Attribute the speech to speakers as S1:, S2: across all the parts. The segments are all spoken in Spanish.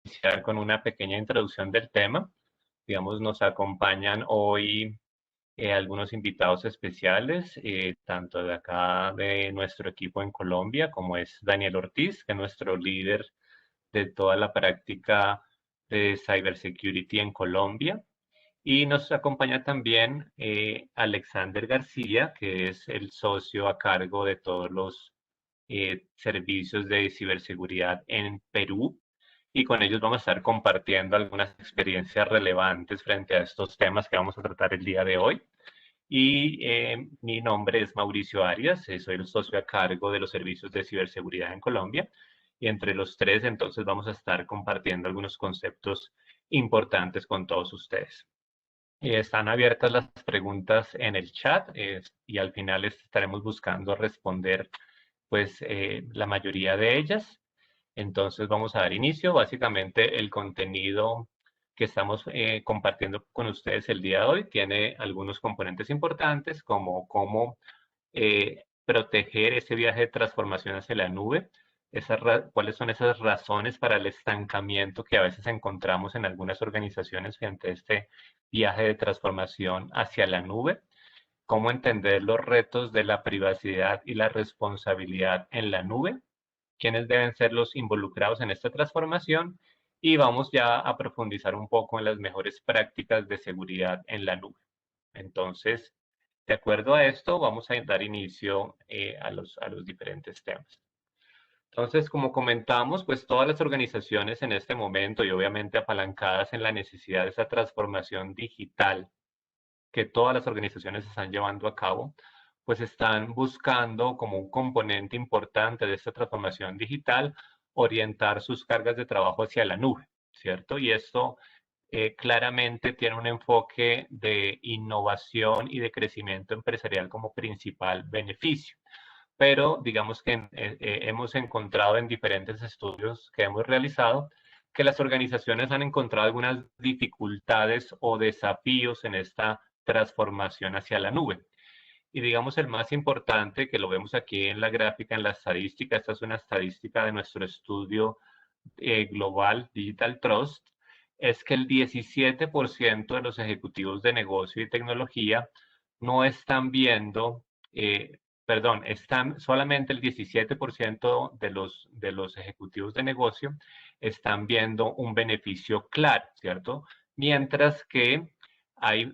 S1: iniciar con una pequeña introducción del tema. Digamos, nos acompañan hoy algunos invitados especiales, tanto de acá de nuestro equipo en Colombia, como es Daniel Ortiz, que es nuestro líder de toda la práctica de cybersecurity en Colombia. Y nos acompaña también Alexander García, que es el socio a cargo de todos los servicios de ciberseguridad en Perú. Y con ellos vamos a estar compartiendo algunas experiencias relevantes frente a estos temas que vamos a tratar el día de hoy. Y mi nombre es Mauricio Arias, soy el socio a cargo de los servicios de ciberseguridad en Colombia. Y entre los tres, entonces, vamos a estar compartiendo algunos conceptos importantes con todos ustedes. Están abiertas las preguntas en el chat y al final estaremos buscando responder pues la mayoría de ellas. Entonces vamos a dar inicio. Básicamente el contenido que estamos compartiendo con ustedes el día de hoy tiene algunos componentes importantes como cómo proteger ese viaje de transformación hacia la nube, cuáles son esas razones para el estancamiento que a veces encontramos en algunas organizaciones frente a este viaje de transformación hacia la nube, cómo entender los retos de la privacidad y la responsabilidad en la nube, quiénes deben ser los involucrados en esta transformación y vamos ya a profundizar un poco en las mejores prácticas de seguridad en la nube. Entonces, de acuerdo a esto, vamos a dar inicio a los diferentes temas. Entonces, como comentamos, pues todas las organizaciones en este momento y obviamente apalancadas en la necesidad de esa transformación digital que todas las organizaciones están llevando a cabo, pues están buscando como un componente importante de esta transformación digital orientar sus cargas de trabajo hacia la nube, ¿cierto? Y esto claramente tiene un enfoque de innovación y de crecimiento empresarial como principal beneficio. Pero digamos que hemos encontrado en diferentes estudios que hemos realizado que las organizaciones han encontrado algunas dificultades o desafíos en esta transformación hacia la nube. Y digamos el más importante, que lo vemos aquí en la gráfica, en la estadística, esta es una estadística de nuestro estudio global Digital Trust, es que el 17% de los ejecutivos de negocio y tecnología no están viendo, están solamente el 17% de los ejecutivos de negocio están viendo un beneficio claro, ¿cierto? Mientras que hay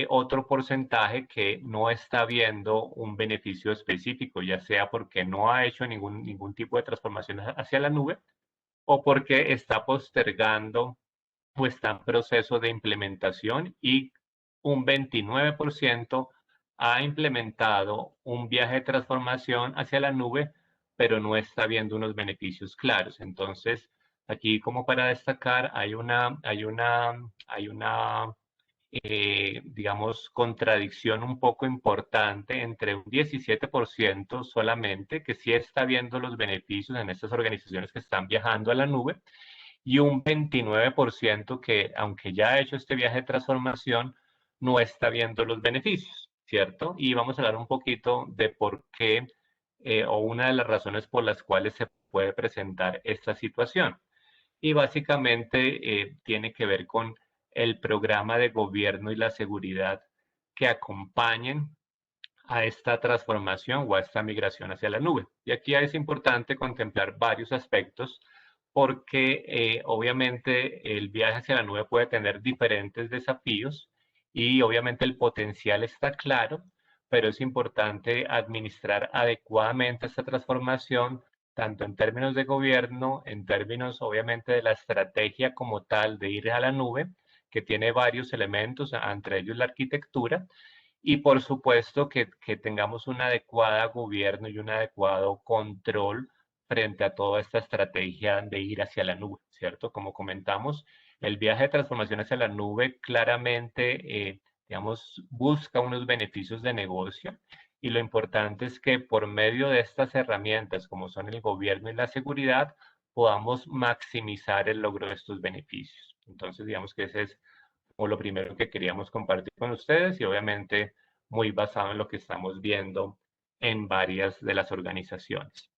S1: otro porcentaje que no está viendo un beneficio específico, ya sea porque no ha hecho ningún tipo de transformación hacia la nube o porque está postergando o está en proceso de implementación y un 29% ha implementado un viaje de transformación hacia la nube, pero no está viendo unos beneficios claros. Entonces, aquí como para destacar, hay una digamos, contradicción un poco importante entre un 17% solamente que sí está viendo los beneficios en estas organizaciones que están viajando a la nube y un 29% que, aunque ya ha hecho este viaje de transformación, no está viendo los beneficios, ¿cierto? Y vamos a hablar un poquito de por qué o una de las razones por las cuales se puede presentar esta situación. Y básicamente tiene que ver con el programa de gobierno y la seguridad que acompañen a esta transformación o a esta migración hacia la nube. Y aquí es importante contemplar varios aspectos porque obviamente el viaje hacia la nube puede tener diferentes desafíos y obviamente el potencial está claro, pero es importante administrar adecuadamente esta transformación, tanto en términos de gobierno, en términos obviamente de la estrategia como tal de ir a la nube, que tiene varios elementos, entre ellos la arquitectura, y por supuesto que tengamos un adecuado gobierno y un adecuado control frente a toda esta estrategia de ir hacia la nube, ¿cierto? Como comentamos, el viaje de transformación hacia la nube claramente, digamos, busca unos beneficios de negocio y lo importante es que por medio de estas herramientas, como son el gobierno y la seguridad, podamos maximizar el logro de estos beneficios. Entonces, digamos que ese es o lo primero que queríamos compartir con ustedes y obviamente muy basado en lo que estamos viendo en varias de las organizaciones.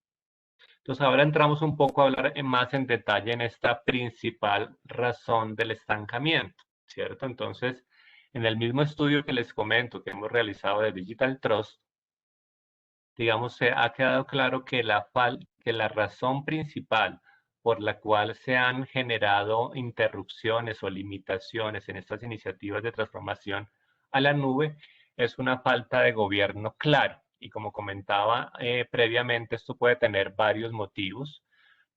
S1: Entonces ahora entramos un poco a hablar más en detalle en esta principal razón del estancamiento, ¿cierto? Entonces, en el mismo estudio que les comento que hemos realizado de Digital Trust, digamos, se ha quedado claro que la razón principal por la cual se han generado interrupciones o limitaciones en estas iniciativas de transformación a la nube es una falta de gobierno claro. Y como comentaba previamente, esto puede tener varios motivos.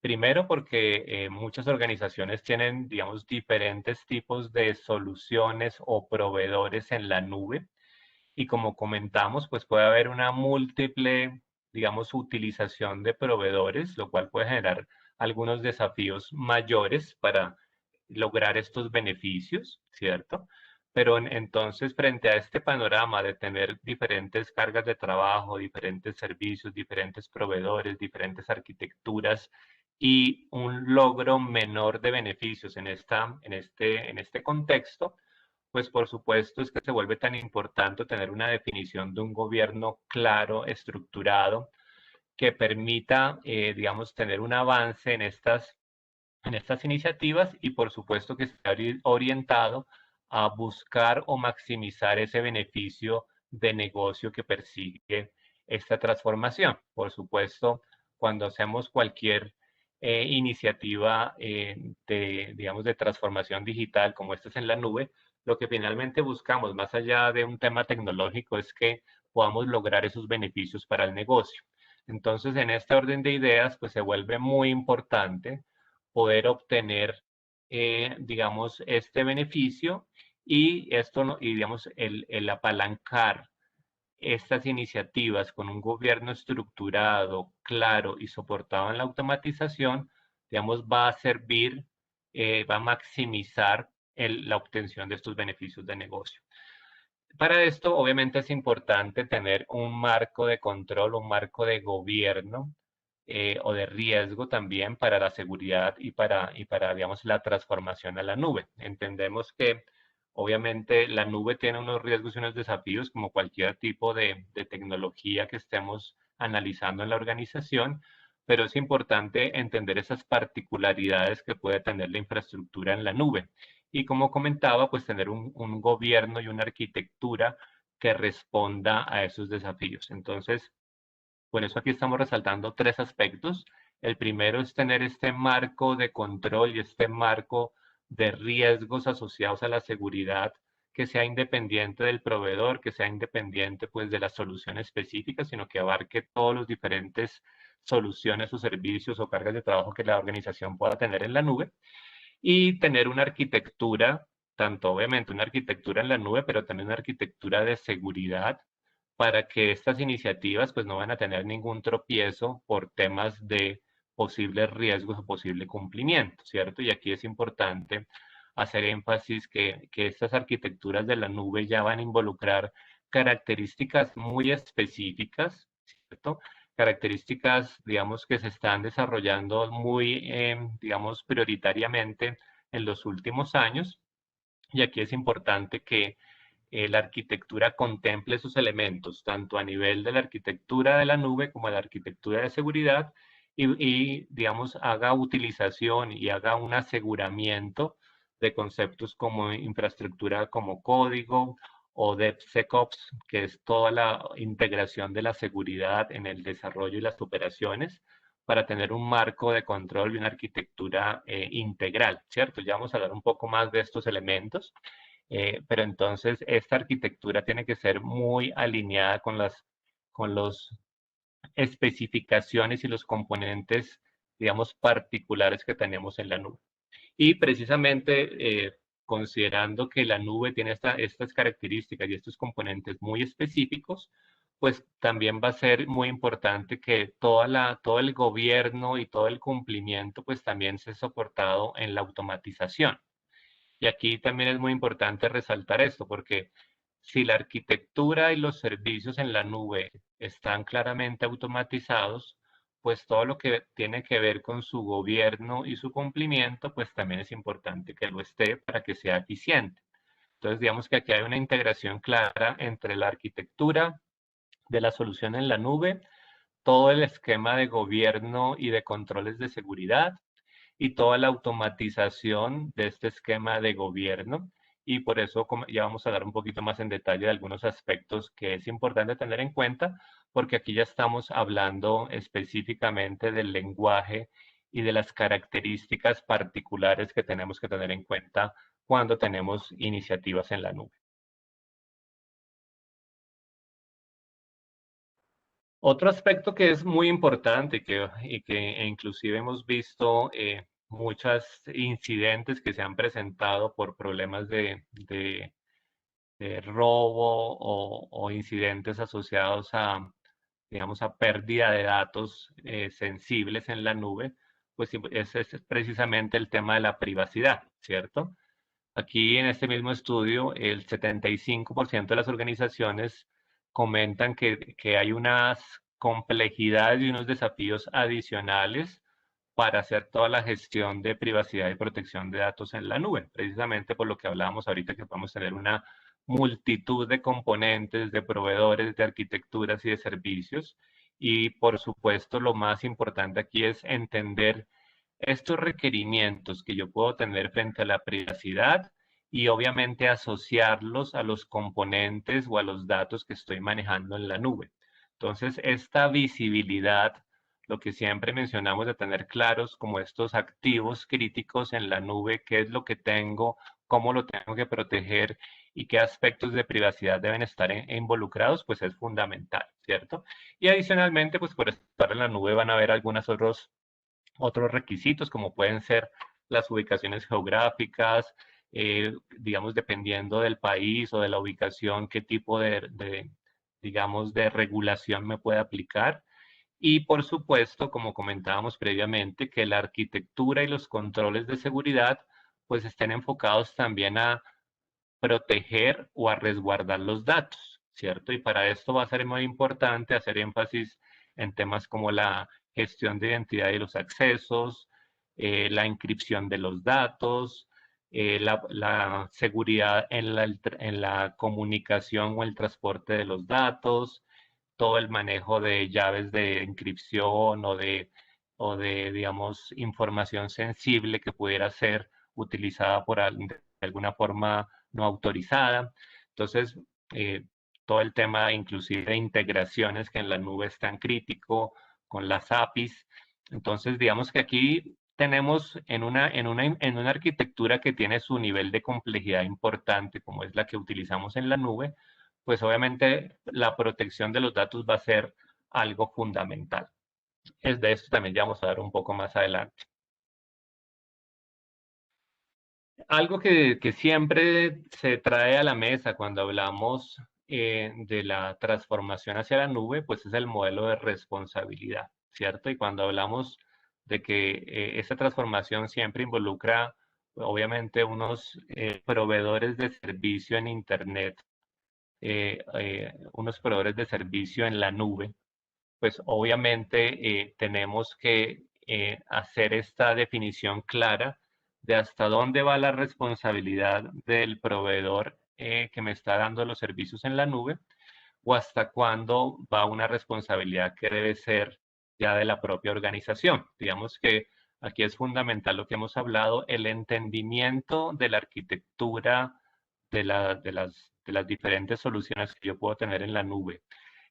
S1: Primero, porque muchas organizaciones tienen, digamos, diferentes tipos de soluciones o proveedores en la nube y como comentamos, pues puede haber una múltiple, digamos, utilización de proveedores, lo cual puede generar algunos desafíos mayores para lograr estos beneficios, ¿cierto? Pero entonces, frente a este panorama de tener diferentes cargas de trabajo, diferentes servicios, diferentes proveedores, diferentes arquitecturas y un logro menor de beneficios en este contexto, pues por supuesto es que se vuelve tan importante tener una definición de un gobierno claro, estructurado, que permita, digamos, tener un avance en estas iniciativas y por supuesto que esté orientado a buscar o maximizar ese beneficio de negocio que persigue esta transformación. Por supuesto, cuando hacemos cualquier iniciativa digamos, de transformación digital como esta es en la nube, lo que finalmente buscamos, más allá de un tema tecnológico, es que podamos lograr esos beneficios para el negocio. Entonces, en este orden de ideas, pues se vuelve muy importante poder obtener, digamos, este beneficio y esto, y digamos, el apalancar estas iniciativas con un gobierno estructurado, claro y soportado en la automatización, digamos, va a servir, va a maximizar la obtención de estos beneficios de negocio. Para esto, obviamente, es importante tener un marco de control, un marco de gobierno o de riesgo también para la seguridad y para, digamos, la transformación a la nube. Entendemos que, obviamente, la nube tiene unos riesgos y unos desafíos como cualquier tipo de tecnología que estemos analizando en la organización, pero es importante entender esas particularidades que puede tener la infraestructura en la nube y como comentaba, pues tener un gobierno y una arquitectura que responda a esos desafíos. Entonces, por eso aquí estamos resaltando tres aspectos. El primero es tener este marco de control y este marco de riesgos asociados a la seguridad que sea independiente del proveedor, que sea independiente pues de la solución específica, sino que abarque todos los diferentes soluciones o servicios o cargas de trabajo que la organización pueda tener en la nube y tener una arquitectura, tanto obviamente una arquitectura en la nube, pero también una arquitectura de seguridad para que estas iniciativas pues no van a tener ningún tropiezo por temas de posibles riesgos o posible cumplimiento, ¿cierto? Y aquí es importante hacer énfasis que estas arquitecturas de la nube ya van a involucrar características muy específicas, ¿cierto? Características, digamos, que se están desarrollando muy, digamos, prioritariamente en los últimos años. Y aquí es importante que la arquitectura contemple esos elementos, tanto a nivel de la arquitectura de la nube como de la arquitectura de seguridad, digamos, haga utilización y haga un aseguramiento de conceptos como infraestructura como código o DevSecOps, que es toda la integración de la seguridad en el desarrollo y las operaciones para tener un marco de control y una arquitectura integral, ¿cierto? Ya vamos a hablar un poco más de estos elementos. Pero entonces esta arquitectura tiene que ser muy alineada con las especificaciones y los componentes, digamos, particulares que tenemos en la nube. Y precisamente considerando que la nube tiene estas características y estos componentes muy específicos, pues también va a ser muy importante que todo el gobierno y todo el cumplimiento pues también sea soportado en la automatización. Y aquí también es muy importante resaltar esto, porque si la arquitectura y los servicios en la nube están claramente automatizados, pues todo lo que tiene que ver con su gobierno y su cumplimiento, pues también es importante que lo esté para que sea eficiente. Entonces, digamos que aquí hay una integración clara entre la arquitectura de la solución en la nube, todo el esquema de gobierno y de controles de seguridad y toda la automatización de este esquema de gobierno. Y por eso ya vamos a dar un poquito más en detalle de algunos aspectos que es importante tener en cuenta, porque aquí ya estamos hablando específicamente del lenguaje y de las características particulares que tenemos que tener en cuenta cuando tenemos iniciativas en la nube. Otro aspecto que es muy importante y que inclusive hemos visto muchos incidentes que se han presentado por problemas de robo o incidentes asociados a, digamos, a pérdida de datos sensibles en la nube, pues ese es precisamente el tema de la privacidad, ¿cierto? Aquí en este mismo estudio, el 75% de las organizaciones comentan que hay unas complejidades y unos desafíos adicionales para hacer toda la gestión de privacidad y protección de datos en la nube, precisamente por lo que hablábamos ahorita, que podemos tener una multitud de componentes, de proveedores, de arquitecturas y de servicios. Y por supuesto, lo más importante aquí es entender estos requerimientos que yo puedo tener frente a la privacidad y obviamente asociarlos a los componentes o a los datos que estoy manejando en la nube. Entonces, esta visibilidad, lo que siempre mencionamos de tener claros como estos activos críticos en la nube, qué es lo que tengo, cómo lo tengo que proteger y qué aspectos de privacidad deben estar involucrados, pues es fundamental, ¿cierto? Y adicionalmente, pues por estar en la nube van a haber algunos otros requisitos, como pueden ser las ubicaciones geográficas, digamos, dependiendo del país o de la ubicación, qué tipo digamos, de regulación me puede aplicar. Y por supuesto, como comentábamos previamente, que la arquitectura y los controles de seguridad pues estén enfocados también a proteger o a resguardar los datos, ¿cierto? Y para esto va a ser muy importante hacer énfasis en temas como la gestión de identidad y los accesos, la encripción de los datos, la seguridad en la comunicación o el transporte de los datos, todo el manejo de llaves de encripción o de, digamos, información sensible que pudiera ser utilizada de alguna forma no autorizada. Entonces, eh, todo el tema inclusive de integraciones que en la nube es tan crítico con las APIs. Entonces, digamos que aquí tenemos en una arquitectura que tiene su nivel de complejidad importante, como es la que utilizamos en la nube, pues obviamente la protección de los datos va a ser algo fundamental. Es de esto también ya vamos a ver un poco más adelante. Algo que siempre se trae a la mesa cuando hablamos de la transformación hacia la nube, pues es el modelo de responsabilidad, ¿cierto? Y cuando hablamos de que esa transformación siempre involucra, obviamente, unos proveedores de servicio en Internet, unos proveedores de servicio en la nube, pues obviamente tenemos que hacer esta definición clara de hasta dónde va la responsabilidad del proveedor que me está dando los servicios en la nube o hasta cuándo va una responsabilidad que debe ser ya de la propia organización. Digamos que aquí es fundamental lo que hemos hablado, el entendimiento de la arquitectura de las diferentes soluciones que yo puedo tener en la nube,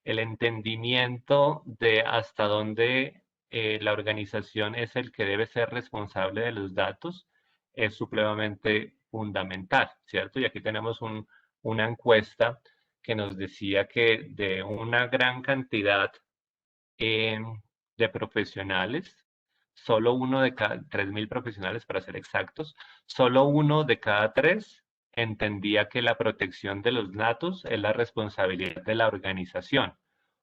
S1: el entendimiento de hasta dónde la organización es el que debe ser responsable de los datos es supremamente fundamental, ¿cierto? Y aquí tenemos una encuesta que nos decía que de una gran cantidad eh, de profesionales, solo uno de cada 3.000 profesionales para ser exactos, solo uno de cada tres entendía que la protección de los datos es la responsabilidad de la organización.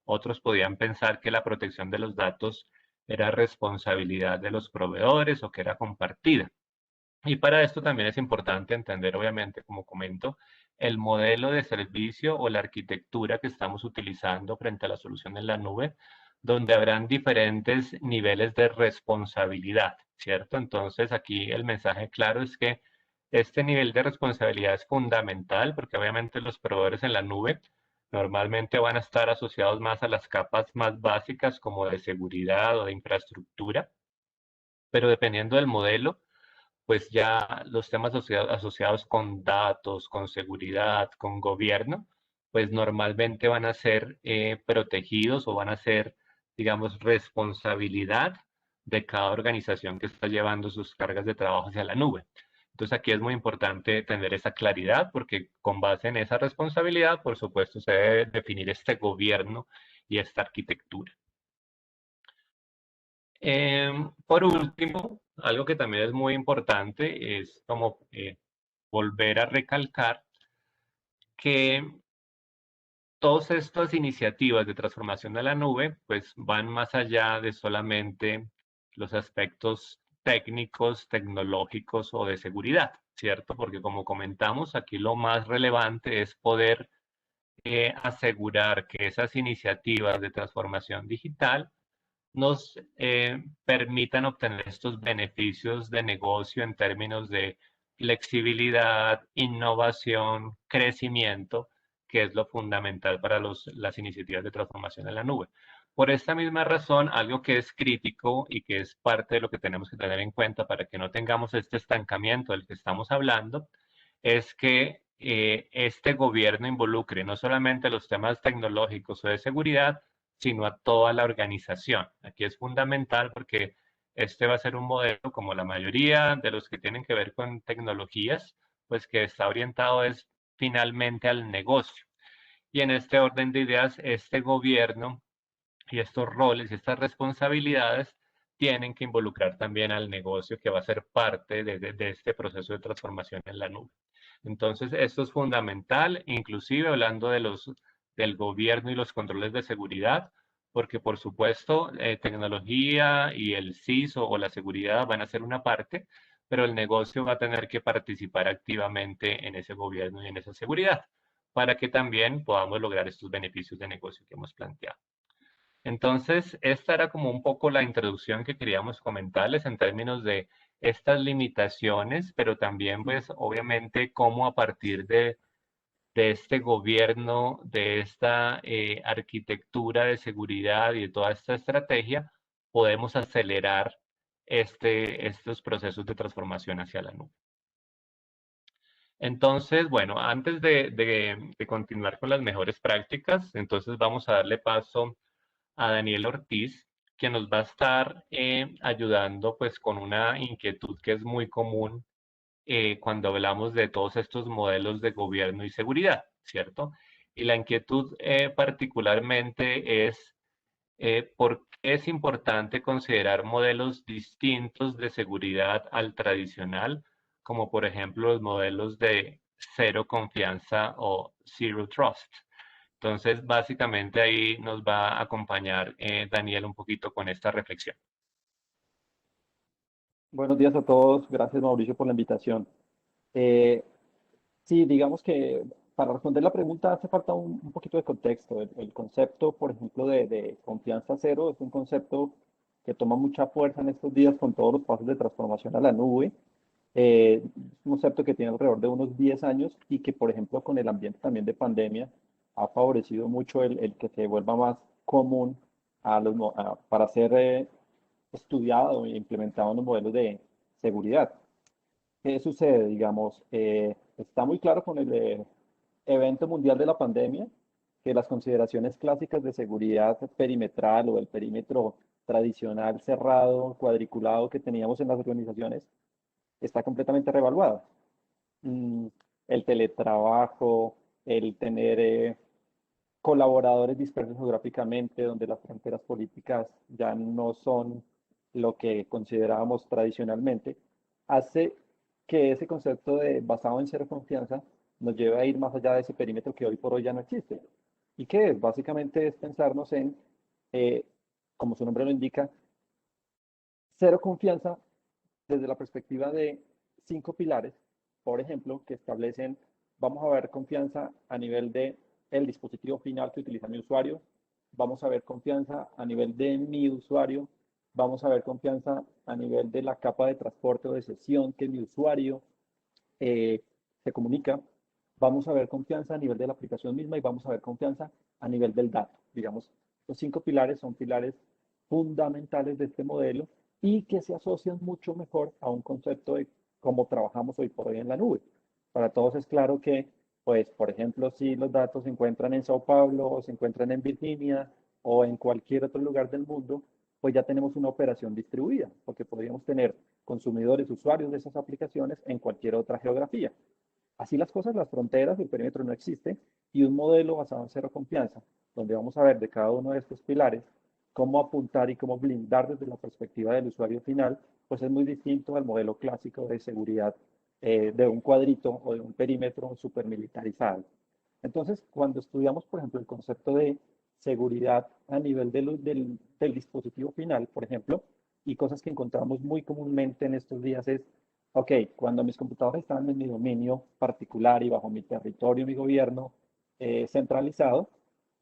S1: Otros podían pensar que la protección de los datos era responsabilidad de los proveedores o que era compartida. Y para esto también es importante entender, obviamente, como comento, el modelo de servicio o la arquitectura que estamos utilizando frente a la solución en la nube, donde habrán diferentes niveles de responsabilidad, ¿cierto? Entonces, aquí el mensaje claro es que este nivel de responsabilidad es fundamental porque obviamente los proveedores en la nube Normalmente van a estar asociados más a las capas más básicas como de seguridad o de infraestructura, pero dependiendo del modelo, pues ya los temas asociados con datos, con seguridad, con gobierno, pues normalmente van a ser protegidos o van a ser, digamos, responsabilidad de cada organización que está llevando sus cargas de trabajo hacia la nube. Entonces aquí es muy importante tener esa claridad porque con base en esa responsabilidad, por supuesto, se debe definir este gobierno y esta arquitectura. Por último, algo que también es muy importante es como volver a recalcar que todas estas iniciativas de transformación de la nube pues van más allá de solamente los aspectos técnicos, tecnológicos o de seguridad, ¿cierto? Porque como comentamos, aquí lo más relevante es poder asegurar que esas iniciativas de transformación digital nos permitan obtener estos beneficios de negocio en términos de flexibilidad, innovación, crecimiento, que es lo fundamental para las iniciativas de transformación en la nube. Por esta misma razón, algo que es crítico y que es parte de lo que tenemos que tener en cuenta para que no tengamos este estancamiento del que estamos hablando, es que este gobierno involucre no solamente los temas tecnológicos o de seguridad, sino a toda la organización. Aquí es fundamental porque este va a ser un modelo, como la mayoría de los que tienen que ver con tecnologías, pues que está orientado es finalmente al negocio. Y en este orden de ideas, este gobierno y estos roles y estas responsabilidades tienen que involucrar también al negocio que va a ser parte de este proceso de transformación en la nube. Entonces, esto es fundamental, inclusive hablando del gobierno y los controles de seguridad, porque por supuesto, tecnología y el CISO o la seguridad van a ser una parte, pero el negocio va a tener que participar activamente en ese gobierno y en esa seguridad, para que también podamos lograr estos beneficios de negocio que hemos planteado. Entonces, esta era como un poco la introducción que queríamos comentarles en términos de estas limitaciones, pero también, pues, obviamente, cómo a partir de este gobierno, de esta arquitectura de seguridad y de toda esta estrategia, podemos acelerar estos procesos de transformación hacia la nube. Entonces, bueno, antes de continuar con las mejores prácticas, entonces vamos a darle paso a Daniel Ortiz, que nos va a estar ayudando pues con una inquietud que es muy común cuando hablamos de todos estos modelos de gobierno y seguridad, ¿cierto? Y la inquietud particularmente es por qué es importante considerar modelos distintos de seguridad al tradicional, como por ejemplo los modelos de cero confianza o zero trust. Entonces, básicamente ahí nos va a acompañar Daniel un poquito con esta reflexión.
S2: Buenos días a todos. Gracias, Mauricio, por la invitación. Eh, sí, digamos que para responder la pregunta hace falta un poquito de contexto. El concepto, por ejemplo, de confianza cero es un concepto que toma mucha fuerza en estos días con todos los pasos de transformación a la nube. Es un concepto que tiene alrededor de unos 10 años y que, por ejemplo, con el ambiente también de pandemia, ha favorecido mucho el que se vuelva más común para ser estudiado e implementado en los modelos de seguridad. ¿Qué sucede? Digamos, está muy claro con el evento mundial de la pandemia que las consideraciones clásicas de seguridad perimetral o el perímetro tradicional cerrado, cuadriculado que teníamos en las organizaciones está completamente revaluado. Mm, el teletrabajo, el tener colaboradores dispersos geográficamente, donde las fronteras políticas ya no son lo que considerábamos tradicionalmente, hace que ese concepto de basado en cero confianza nos lleve a ir más allá de ese perímetro que hoy por hoy ya no existe. ¿Y qué es? Básicamente es pensarnos en, eh, como su nombre lo indica, cero confianza desde la perspectiva de 5 pilares, por ejemplo, que establecen, vamos a ver confianza a nivel de el dispositivo final que utiliza mi usuario, vamos a ver confianza a nivel de mi usuario, vamos a ver confianza a nivel de la capa de transporte o de sesión que mi usuario se comunica, vamos a ver confianza a nivel de la aplicación misma y vamos a ver confianza a nivel del dato. Digamos, los 5 pilares son pilares fundamentales de este modelo y que se asocian mucho mejor a un concepto de cómo trabajamos hoy por hoy en la nube. Para todos es claro que, pues, por ejemplo, si los datos se encuentran en Sao Paulo o se encuentran en Virginia o en cualquier otro lugar del mundo, pues ya tenemos una operación distribuida, porque podríamos tener consumidores, usuarios de esas aplicaciones en cualquier otra geografía. Así las cosas, las fronteras, el perímetro no existe y un modelo basado en cero confianza, donde vamos a ver de cada uno de estos pilares cómo apuntar y cómo blindar desde la perspectiva del usuario final, pues es muy distinto al modelo clásico de seguridad de un cuadrito o de un perímetro supermilitarizado. Entonces, cuando estudiamos, por ejemplo, el concepto de seguridad a nivel del dispositivo final, por ejemplo, y cosas que encontramos muy comúnmente en estos días es, ok, cuando mis computadores estaban en mi dominio particular y bajo mi territorio, mi gobierno centralizado,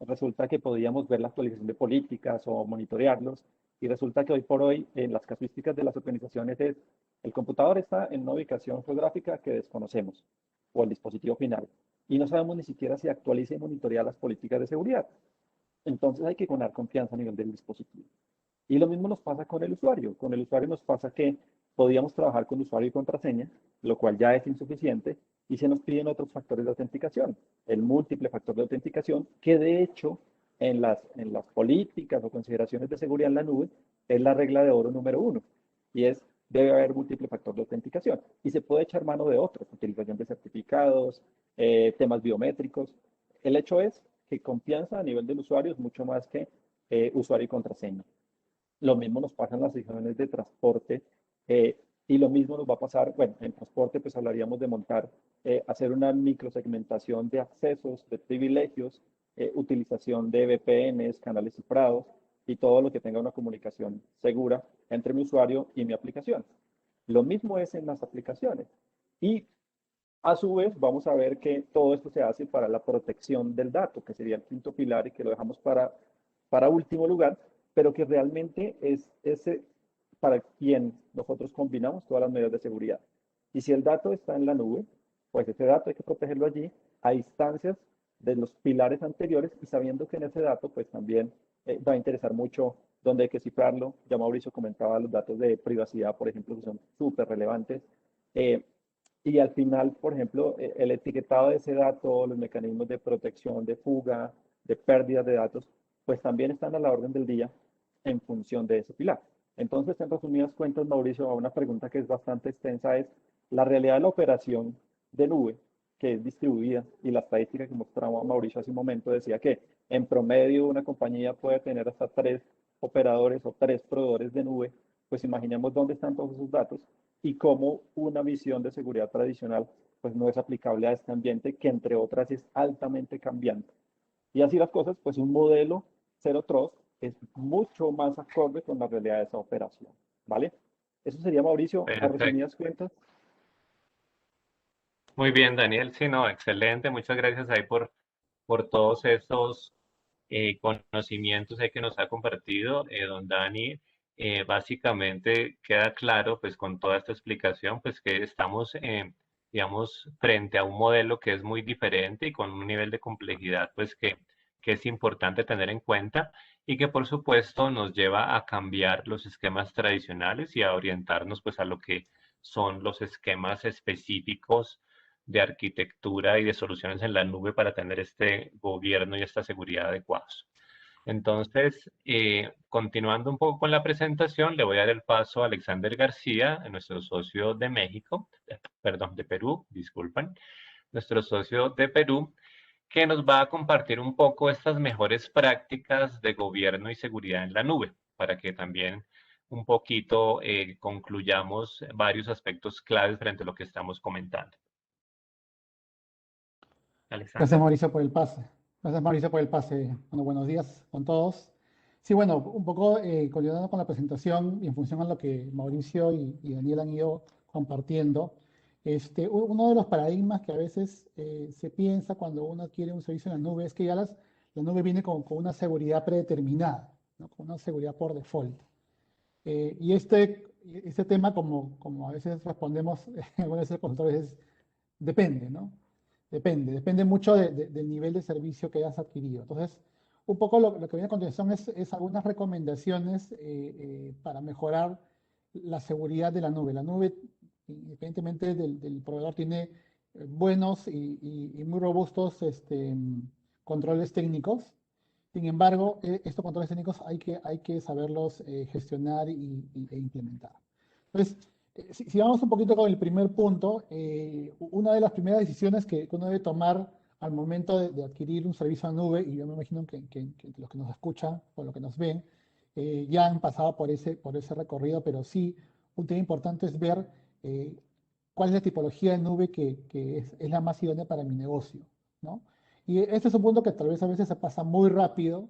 S2: resulta que podíamos ver la actualización de políticas o monitorearlos, y resulta que hoy por hoy en las casuísticas de las organizaciones es, el computador está en una ubicación geográfica que desconocemos, o el dispositivo final y no sabemos ni siquiera si actualiza y monitorea las políticas de seguridad. Entonces hay que ganar confianza a nivel del dispositivo. Y lo mismo nos pasa con el usuario. Con el usuario nos pasa que podíamos trabajar con usuario y contraseña, lo cual ya es insuficiente, y se nos piden otros factores de autenticación. El múltiple factor de autenticación, que de hecho en las políticas o consideraciones de seguridad en la nube es la regla de oro número uno. Y es, debe haber múltiple factor de autenticación. Y se puede echar mano de otros, utilización de certificados, temas biométricos. El hecho es que confianza a nivel del usuario es mucho más que usuario y contraseña. Lo mismo nos pasa en las regiones de transporte eh, y lo mismo nos va a pasar, bueno, en transporte pues hablaríamos de montar, hacer una microsegmentación de accesos, de privilegios, utilización de VPNs, canales cifrados y todo lo que tenga una comunicación segura entre mi usuario y mi aplicación. Lo mismo es en las aplicaciones. Y a su vez, vamos a ver que todo esto se hace para la protección del dato, que sería el quinto pilar y que lo dejamos para último lugar, pero que realmente es ese para quien nosotros combinamos todas las medidas de seguridad. Y si el dato está en la nube, pues ese dato hay que protegerlo allí a instancias de los pilares anteriores y sabiendo que en ese dato pues también va a interesar mucho dónde hay que cifrarlo. Ya Mauricio comentaba los datos de privacidad, por ejemplo, que son súper relevantes. Eh, y al final, por ejemplo, el etiquetado de ese dato, los mecanismos de protección, de fuga, de pérdida de datos, pues también están a la orden del día en función de ese pilar. Entonces, en resumidas cuentas, Mauricio, a una pregunta que es bastante extensa es la realidad de la operación de nube, que es distribuida, y la estadística que mostraba Mauricio hace un momento decía que en promedio una compañía puede tener hasta 3 operadores o 3 proveedores de nube, pues imaginemos dónde están todos esos datos y cómo una visión de seguridad tradicional pues no es aplicable a este ambiente que entre otras es altamente cambiante. Y así las cosas, pues un modelo Zero Trust es mucho más acorde con la realidad de esa operación, ¿vale? Eso sería, Mauricio, a
S1: Perfecto.
S2: resumidas cuentas.
S1: Muy bien, Daniel. Sí, no, excelente. Muchas gracias ahí por todos estos conocimientos ahí que nos ha compartido, don Dani. Básicamente queda claro, pues con toda esta explicación, pues que estamos, digamos, frente a un modelo que es muy diferente y con un nivel de complejidad, pues que es importante tener en cuenta y que por supuesto nos lleva a cambiar los esquemas tradicionales y a orientarnos pues a lo que son los esquemas específicos de arquitectura y de soluciones en la nube para tener este gobierno y esta seguridad adecuados. Entonces, continuando un poco con la presentación, le voy a dar el paso a Alexander García, nuestro socio de México, perdón, de Perú, disculpen, nuestro socio de Perú, que nos va a compartir un poco estas mejores prácticas de gobierno y seguridad en la nube, para que también un poquito concluyamos varios aspectos claves frente a lo que estamos comentando.
S3: Gracias,
S1: Alexander.
S3: Mauricio, por el pase. Gracias, Mauricio, por el pase. Bueno, buenos días con todos. Sí, bueno, un poco continuando con la presentación y en función a lo que Mauricio y Daniel han ido compartiendo, uno de los paradigmas que a veces se piensa cuando uno quiere un servicio en la nube es que ya la nube viene con una seguridad predeterminada, ¿no? Con una seguridad por default. Y este tema, como a veces respondemos, algunas veces los consultores, depende, ¿no? Depende mucho del nivel de servicio que hayas adquirido. Entonces, un poco lo que viene a continuación es algunas recomendaciones para mejorar la seguridad de la nube. La nube, independientemente del proveedor, tiene buenos y muy robustos controles técnicos. Sin embargo, estos controles técnicos hay que saberlos gestionar e implementar. Entonces, si vamos un poquito con el primer punto, una de las primeras decisiones que uno debe tomar al momento de adquirir un servicio a nube, y yo me imagino que los que nos escuchan o los que nos ven ya han pasado por ese recorrido, pero sí, un tema importante es ver eh, cuál es la tipología de nube que es la más idónea para mi negocio, ¿no? Y este es un punto que tal vez a veces se pasa muy rápido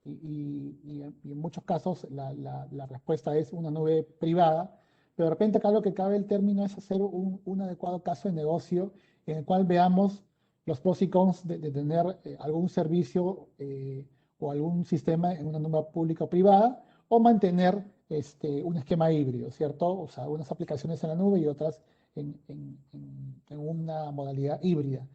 S3: y en muchos casos la respuesta es una nube privada, pero de repente acá lo que cabe el término es hacer un adecuado caso de negocio en el cual veamos los pros y cons de tener algún servicio o algún sistema en una nube pública o privada o mantener un esquema híbrido, ¿cierto? O sea, unas aplicaciones en la nube y otras en una modalidad híbrida.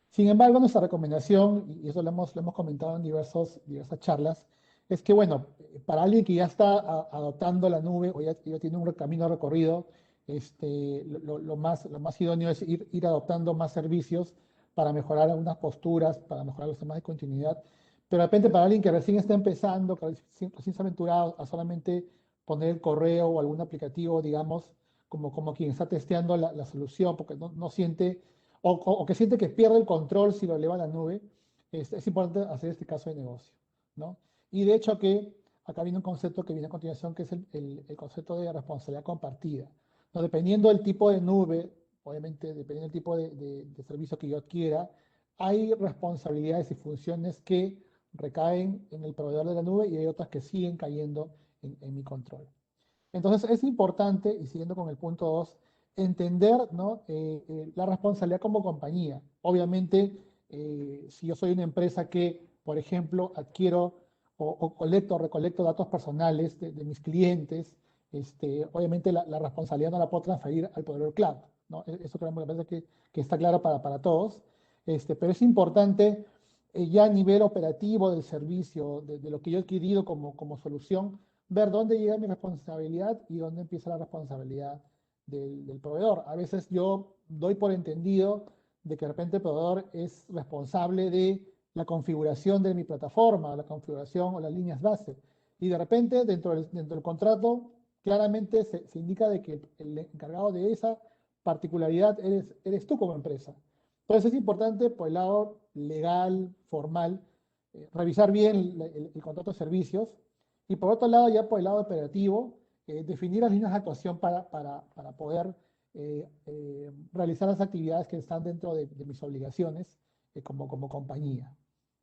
S3: Sin embargo, nuestra recomendación, y eso lo hemos comentado en diversas charlas, es que, bueno, para alguien que ya está adoptando la nube o ya tiene un camino recorrido, lo más idóneo es ir adoptando más servicios para mejorar algunas posturas, para mejorar los temas de continuidad. Pero de repente para alguien que recién está empezando, que recién se ha aventurado a solamente poner el correo o algún aplicativo, digamos, como quien está testeando la solución, porque no siente o que siente que pierde el control si lo eleva a la nube, es importante hacer este caso de negocio, ¿no? Y de hecho que acá viene un concepto que viene a continuación, que es el concepto de responsabilidad compartida, ¿no? Dependiendo del tipo de nube, obviamente dependiendo del tipo de servicio que yo adquiera, hay responsabilidades y funciones que recaen en el proveedor de la nube y hay otras que siguen cayendo en mi control. Entonces es importante, y siguiendo con el punto 2, entender, ¿no? La responsabilidad como compañía. Obviamente, si yo soy una empresa que, por ejemplo, adquiero o recolecto datos personales de mis clientes, obviamente la responsabilidad no la puedo transferir al proveedor cloud, ¿no? Eso creo que me parece que está claro para todos. Pero es importante ya a nivel operativo del servicio, de lo que yo he adquirido como solución, ver dónde llega mi responsabilidad y dónde empieza la responsabilidad del proveedor. A veces yo doy por entendido de que de repente el proveedor es responsable de la configuración de mi plataforma, la configuración o las líneas base. Y de repente dentro del contrato claramente se indica de que el encargado de esa particularidad eres tú como empresa. Entonces es importante por el lado legal, formal, revisar bien el contrato de servicios y por otro lado, ya por el lado operativo, definir las líneas de actuación para poder realizar las actividades que están dentro de mis obligaciones como compañía,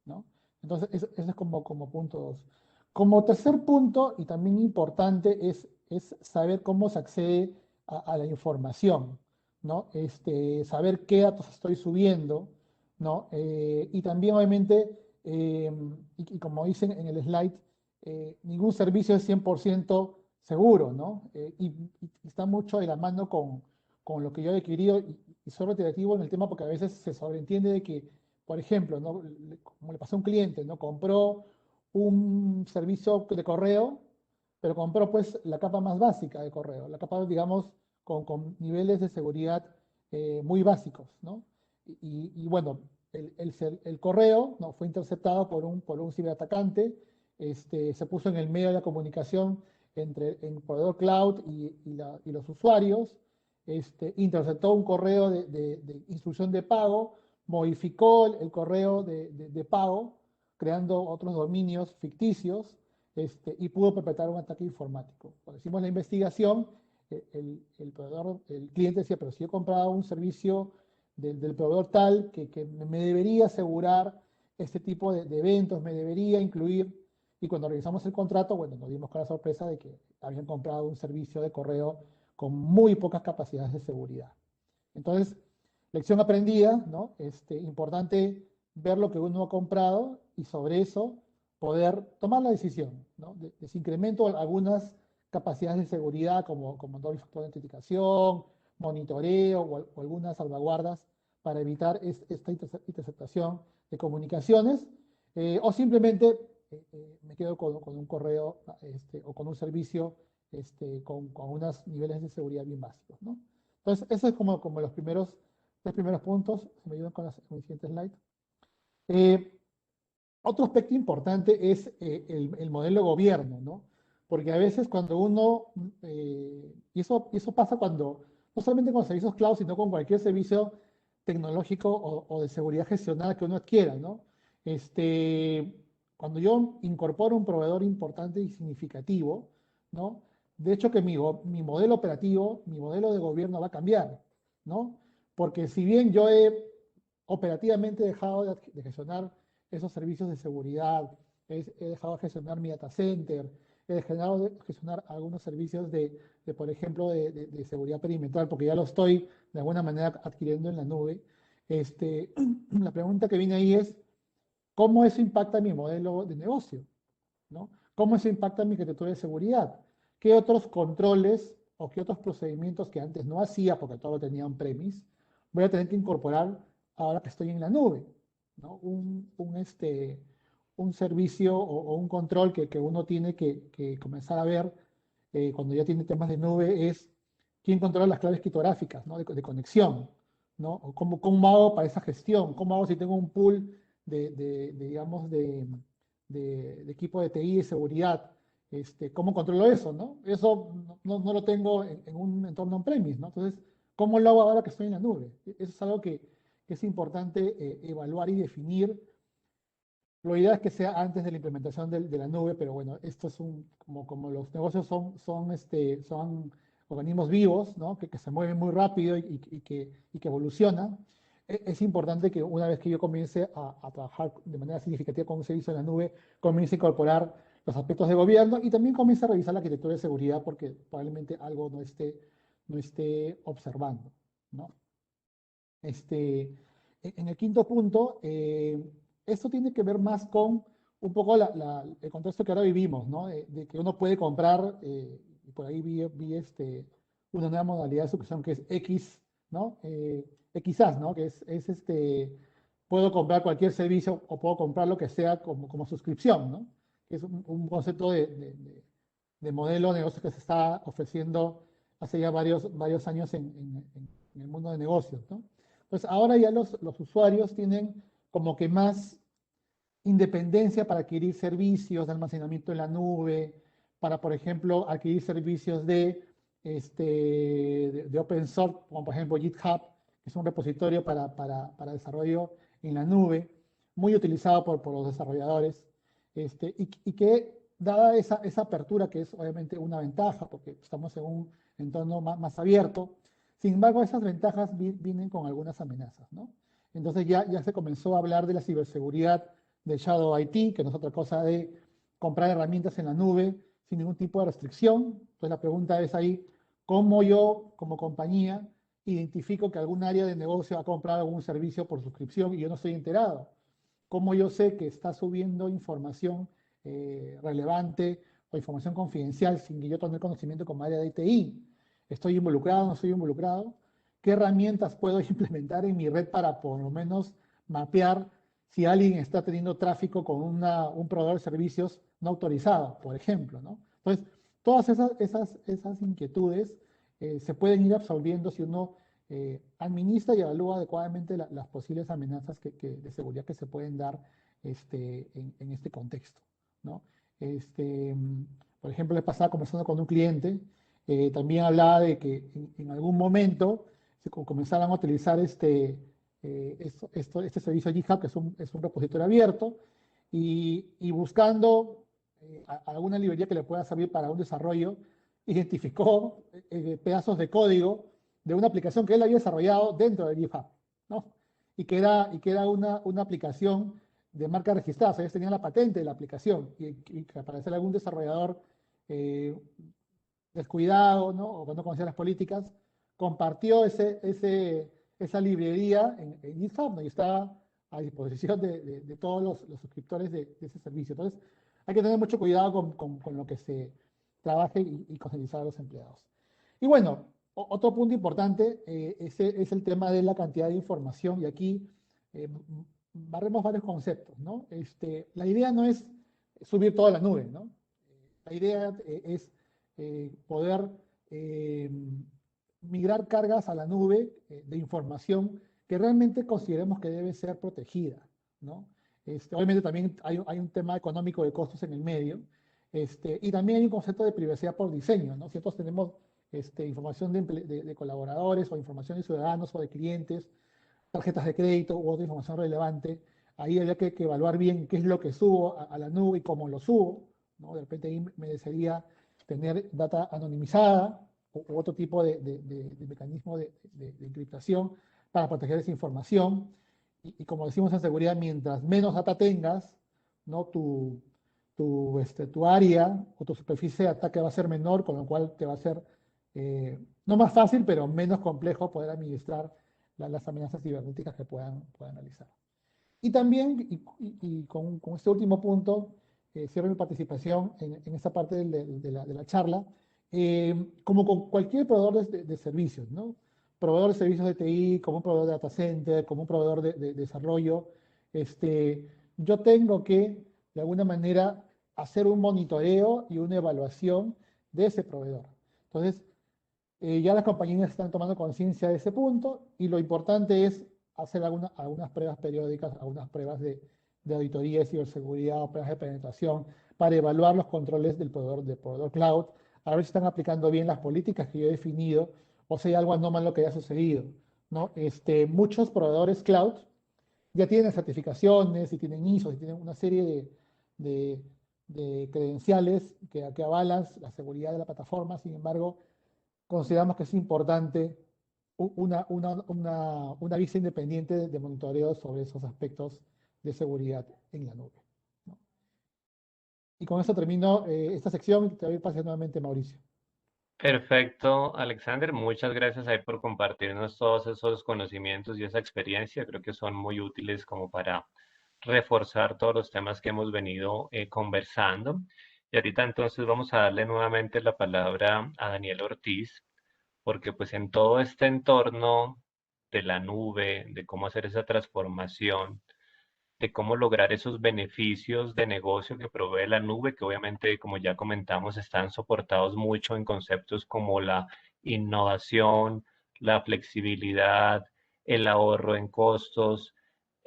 S3: ¿no? Entonces, eso es como punto 2. Como tercer punto, y también importante, es saber cómo se accede a la información, ¿no? Saber qué datos estoy subiendo, ¿no? Y también, obviamente, y como dicen en el slide, ningún servicio es 100% seguro, ¿no? Y está mucho de la mano con lo que yo he adquirido y soy reiterativo en el tema porque a veces se sobreentiende de que, por ejemplo, ¿no? Como le pasó a un cliente, ¿no? Compró un servicio de correo, pero compró pues la capa más básica de correo, la capa, digamos, con niveles de seguridad muy básicos, ¿no? Y bueno, el correo, ¿no? Fue interceptado por un ciberatacante, se puso en el medio de la comunicación entre el proveedor cloud y los usuarios, interceptó un correo de instrucción de pago, modificó el correo de pago, creando otros dominios ficticios, y pudo perpetrar un ataque informático. Cuando hicimos la investigación, el cliente decía, pero si yo compraba un servicio del proveedor tal, que me debería asegurar este tipo de eventos, me debería incluir. Y cuando revisamos el contrato, bueno, nos dimos con la sorpresa de que habían comprado un servicio de correo con muy pocas capacidades de seguridad. Entonces, lección aprendida, ¿no? Importante ver lo que uno ha comprado y sobre eso poder tomar la decisión, ¿no? De si incremento algunas capacidades de seguridad como doble factor de autenticación, monitoreo o algunas salvaguardas para evitar esta interceptación de comunicaciones, o simplemente me quedo con un correo o con un servicio con unos niveles de seguridad bien básicos, ¿no? Entonces, eso es como los tres primeros puntos. Si me ayudan con el siguiente slide. Otro aspecto importante es el modelo de gobierno, ¿no? Porque a veces cuando uno, y eso pasa cuando, no solamente con servicios cloud, sino con cualquier servicio tecnológico o de seguridad gestionada que uno adquiera, ¿no? Cuando yo incorporo un proveedor importante y significativo, ¿no? De hecho que mi modelo operativo, mi modelo de gobierno va a cambiar, ¿no? Porque si bien yo he operativamente dejado de gestionar esos servicios de seguridad, he dejado de gestionar mi data center, he dejado de gestionar algunos servicios por ejemplo, de seguridad perimetral, porque ya lo estoy de alguna manera adquiriendo en la nube. La pregunta que viene ahí es, ¿cómo eso impacta mi modelo de negocio? ¿No? ¿Cómo eso impacta mi arquitectura de seguridad? ¿Qué otros controles o qué otros procedimientos que antes no hacía porque todo lo tenía on-premise voy a tener que incorporar ahora que estoy en la nube? ¿No? Un servicio o un control que uno tiene que comenzar a ver cuando ya tiene temas de nube es quién controla las claves criptográficas, ¿no? de conexión, ¿no? O cómo hago para esa gestión, cómo hago si tengo un pool digamos, de equipo de TI de seguridad, ¿cómo controlo eso, no? Eso no lo tengo en un entorno on-premise, ¿no? Entonces, ¿cómo lo hago ahora que estoy en la nube? Eso es algo que es importante evaluar y definir. Lo ideal es que sea antes de la implementación de la nube, pero bueno, esto es como los negocios son organismos vivos, ¿no? que se mueven muy rápido y que evolucionan. Es importante que una vez que yo comience a trabajar de manera significativa con un servicio en la nube, comience a incorporar los aspectos de gobierno y también comience a revisar la arquitectura de seguridad porque probablemente algo no esté observando, ¿no? En el quinto punto, esto tiene que ver más con un poco el contexto que ahora vivimos, ¿no? De que uno puede comprar, y por ahí vi una nueva modalidad de suscripción que es X, ¿no? XaaS, ¿no? Que puedo comprar cualquier servicio o puedo comprar lo que sea como suscripción, ¿no? Que es un concepto de modelo de negocio que se está ofreciendo hace ya varios años en el mundo de negocios, ¿no? Pues ahora ya los usuarios tienen como que más independencia para adquirir servicios de almacenamiento en la nube, para, por ejemplo, adquirir servicios de open source, como por ejemplo GitHub, que es un repositorio para desarrollo en la nube, muy utilizado por los desarrolladores, y que dada esa apertura, que es obviamente una ventaja, porque estamos en un entorno más abierto, sin embargo, esas ventajas vienen con algunas amenazas, ¿no? Entonces ya se comenzó a hablar de la ciberseguridad del Shadow IT, que no es otra cosa de comprar herramientas en la nube sin ningún tipo de restricción. Entonces la pregunta es ahí, ¿cómo yo como compañía identifico que algún área de negocio ha comprado algún servicio por suscripción y yo no estoy enterado? ¿Cómo yo sé que está subiendo información relevante o información confidencial sin que yo tenga conocimiento como área de TI? ¿Estoy involucrado o no estoy involucrado? ¿Qué herramientas puedo implementar en mi red para por lo menos mapear si alguien está teniendo tráfico con un proveedor de servicios no autorizado, por ejemplo, ¿no? Entonces, todas esas inquietudes se pueden ir absolviendo si uno administra y evalúa adecuadamente las posibles amenazas de seguridad que se pueden dar en este contexto, ¿no? Por ejemplo, le pasaba conversando con un cliente, también hablaba de que en algún momento se comenzaran a utilizar este servicio GitHub, que es un repositorio abierto, y buscando alguna librería que le pueda servir para un desarrollo, identificó pedazos de código de una aplicación que él había desarrollado dentro de GitHub, ¿no? Y que era una aplicación de marca registrada, o sea, ellos tenían la patente de la aplicación, y que al parecer algún desarrollador descuidado, ¿no? O que no conocía las políticas, compartió esa librería en GitHub, ¿no? Y está a disposición de todos los suscriptores de ese servicio. Entonces, hay que tener mucho cuidado con lo que se trabaje y concientizar a los empleados. Y bueno, Otro punto importante es el tema de la cantidad de información y aquí barremos varios conceptos, ¿no? La idea no es subir toda la nube, ¿no? La idea es poder eh, migrar cargas a la nube de información que realmente consideremos que debe ser protegida, ¿no? Obviamente también hay un tema económico de costos en el medio, y también hay un concepto de privacidad por diseño, ¿no? Si nosotros tenemos información de colaboradores o información de ciudadanos o de clientes, tarjetas de crédito u otra información relevante, ahí habría que evaluar bien qué es lo que subo a la nube y cómo lo subo, ¿no? De repente ahí merecería tener data anonimizada u otro tipo de mecanismo de encriptación para proteger esa información. Y como decimos en seguridad, mientras menos data tengas, ¿no? Tu área o tu superficie de ataque va a ser menor, con lo cual te va a ser no más fácil, pero menos complejo poder administrar las amenazas cibernéticas que puedan realizar. Y también, y con este último punto, cierro mi participación en esta parte de la charla, como con cualquier proveedor de servicios, ¿no? Proveedor de servicios de TI, como un proveedor de data center, como un proveedor de desarrollo, yo tengo que, de alguna manera, hacer un monitoreo y una evaluación de ese proveedor. Entonces, ya las compañías están tomando conciencia de ese punto y lo importante es hacer algunas pruebas periódicas, algunas pruebas de auditoría de ciberseguridad o pruebas de penetración para evaluar los controles del proveedor cloud, a ver si están aplicando bien las políticas que yo he definido o si hay algo anómalo que haya sucedido, ¿no? Muchos proveedores cloud ya tienen certificaciones y tienen ISO y tienen una serie de credenciales que avalan la seguridad de la plataforma. Sin embargo, consideramos que es importante una vista independiente de monitoreo sobre esos aspectos de seguridad en la nube, ¿no? Y con eso termino esta sección y te doy el pase nuevamente, Mauricio.
S1: Perfecto, Alexander. Muchas gracias ahí por compartirnos todos esos conocimientos y esa experiencia. Creo que son muy útiles como para reforzar todos los temas que hemos venido conversando. Y ahorita entonces vamos a darle nuevamente la palabra a Daniel Ortiz, porque pues en todo este entorno de la nube, de cómo hacer esa transformación, de cómo lograr esos beneficios de negocio que provee la nube, que obviamente, como ya comentamos, están soportados mucho en conceptos como la innovación, la flexibilidad, el ahorro en costos,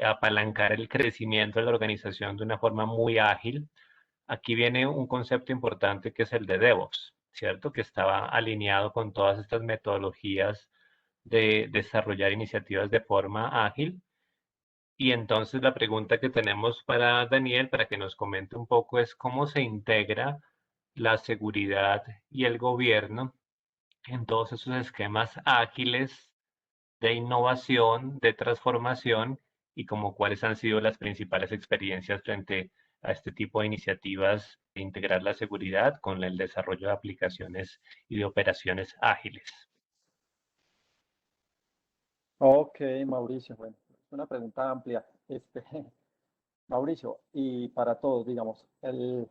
S1: apalancar el crecimiento de la organización de una forma muy ágil. Aquí viene un concepto importante que es el de DevOps, ¿cierto? Que estaba alineado con todas estas metodologías de desarrollar iniciativas de forma ágil. Y entonces la pregunta que tenemos para Daniel, para que nos comente un poco, es cómo se integra la seguridad y el gobierno en todos esos esquemas ágiles de innovación, de transformación, y como cuáles han sido las principales experiencias frente a este tipo de iniciativas de integrar la seguridad con el desarrollo de aplicaciones y de operaciones ágiles.
S2: Ok, Mauricio, bueno, es una pregunta amplia. Mauricio, y para todos, digamos, el